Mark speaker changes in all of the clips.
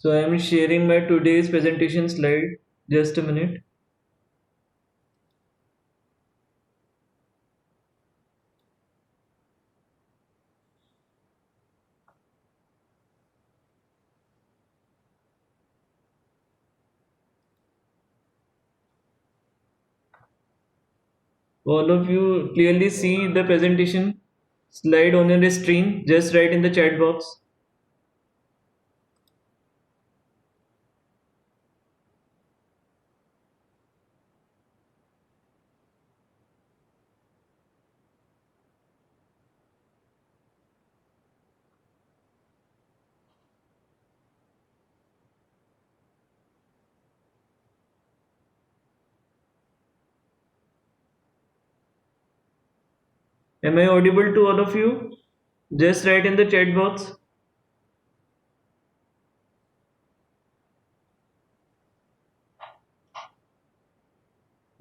Speaker 1: So I am sharing my today's presentation slide. Just a minute. All of you clearly see the presentation slide on your screen. Just write in the chat box. Am I audible to all of you? Just write in the chat box.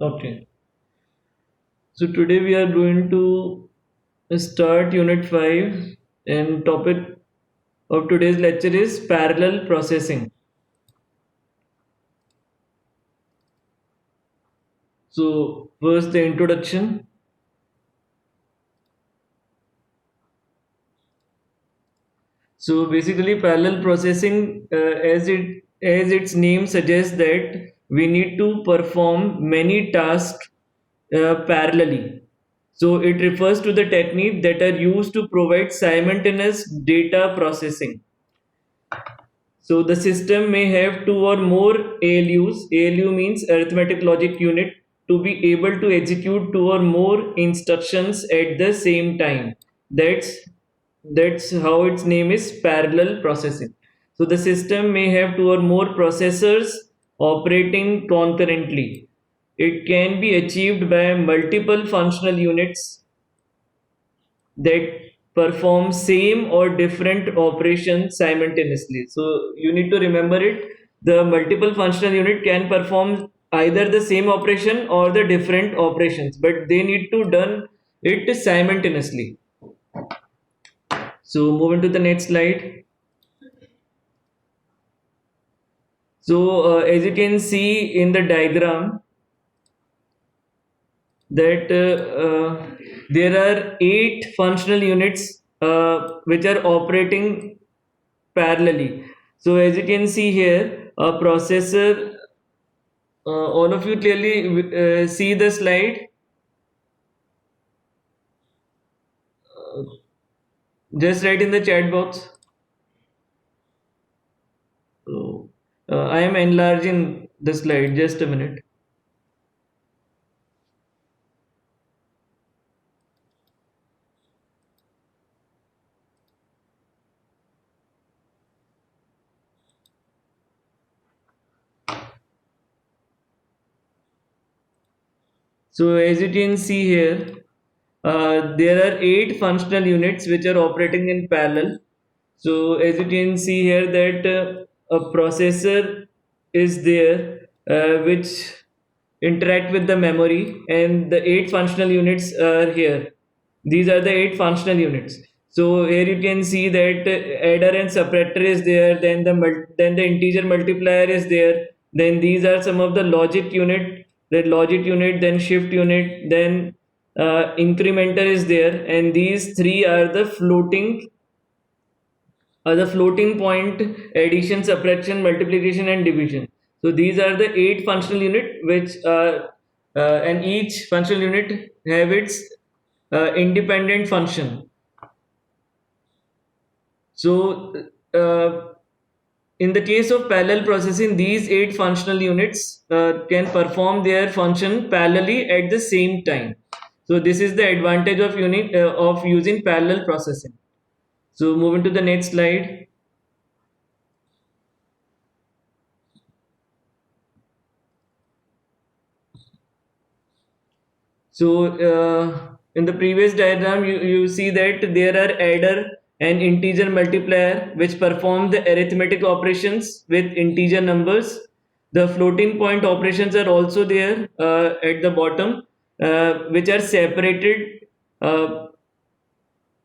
Speaker 1: Okay. So today we are going to start Unit 5 and topic of today's lecture is parallel processing. So first the introduction. So basically, parallel processing, as its name suggests, that we need to perform many tasks parallelly. So it refers to the technique that are used to provide simultaneous data processing. So the system may have two or more ALUs. ALU means arithmetic logic unit, to be able to execute two or more instructions at the same time. That's that's how its name is parallel processing. So the system may have two or more processors operating concurrently. It can be achieved by multiple functional units that perform same or different operations simultaneously. So you need to remember it. The multiple functional unit can perform either the same operation or the different operations, but they need to done it simultaneously. So moving to the next slide. So as you can see in the diagram that there are 8 functional units which are operating parallelly. So as you can see here, a processor, all of you clearly see the slide. Just write in the chat box. So, I am enlarging the slide. Just a minute. So as you can see here, there are 8 functional units which are operating in parallel. So as you can see here that a processor is there which interact with the memory, and the 8 functional units are here. These are the 8 functional units. So here you can see that adder and subtractor is there, then the integer multiplier is there, then these are some of the logic unit, then shift unit, then incrementer is there, and these three are the floating point: addition, subtraction, multiplication, and division. So these are the 8 functional unit which are and each functional unit have its independent function. So in the case of parallel processing, these 8 functional units can perform their function parallelly at the same time. So this is the advantage of using parallel processing. So moving to the next slide. So in the previous diagram, you see that there are adder and integer multiplier which perform the arithmetic operations with integer numbers. The floating point operations are also there at the bottom, which are separated uh,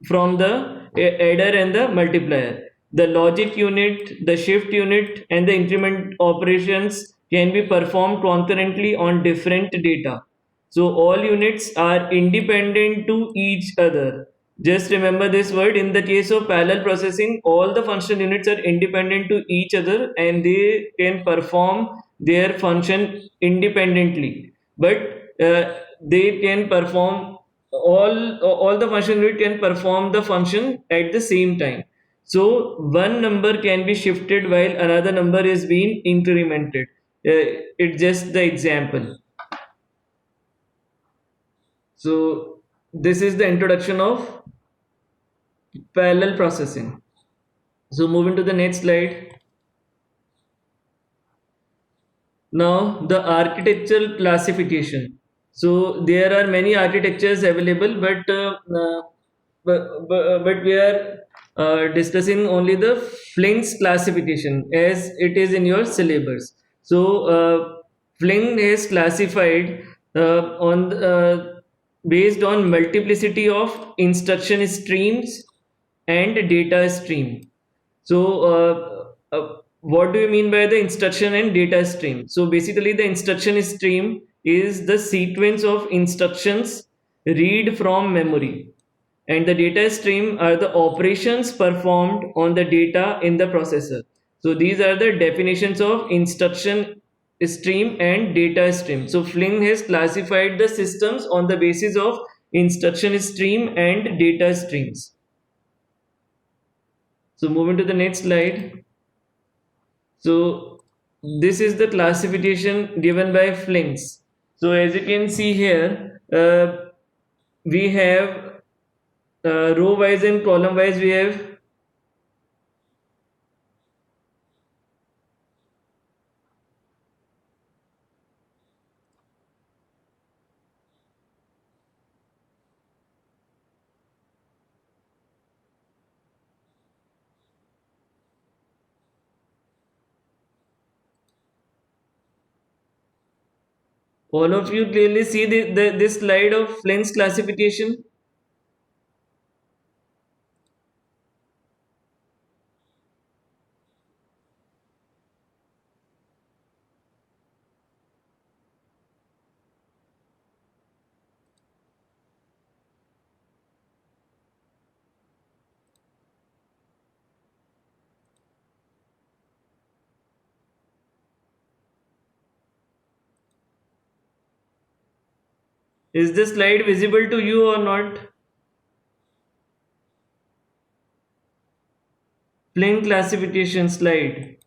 Speaker 1: from the adder and the multiplier. The logic unit, the shift unit, and the increment operations can be performed concurrently on different data. So all units are independent to each other. Just remember this word. In the case of parallel processing, all the functional units are independent to each other and they can perform their function independently. But they can perform all the function unit can perform the function at the same time. So one number can be shifted while another number is being incremented. It's just the example. So this is the introduction of parallel processing. So moving to the next slide. Now the architectural classification. So there are many architectures available, but we are discussing only the Flynn's classification as it is in your syllabus. So Flynn has classified on based on multiplicity of instruction streams and data stream. So, what do you mean by the instruction and data stream? So, basically, the instruction stream is the sequence of instructions read from memory, and the data stream are the operations performed on the data in the processor. So, these are the definitions of instruction stream and data stream. So, Flynn has classified the systems on the basis of instruction stream and data streams. So, moving to the next slide. So this is the classification given by Flinks. So as you can see here, we have row wise and column wise. We have all of you clearly see this slide of Flynn's classification. Is this slide visible to you or not? Flynn classification slide.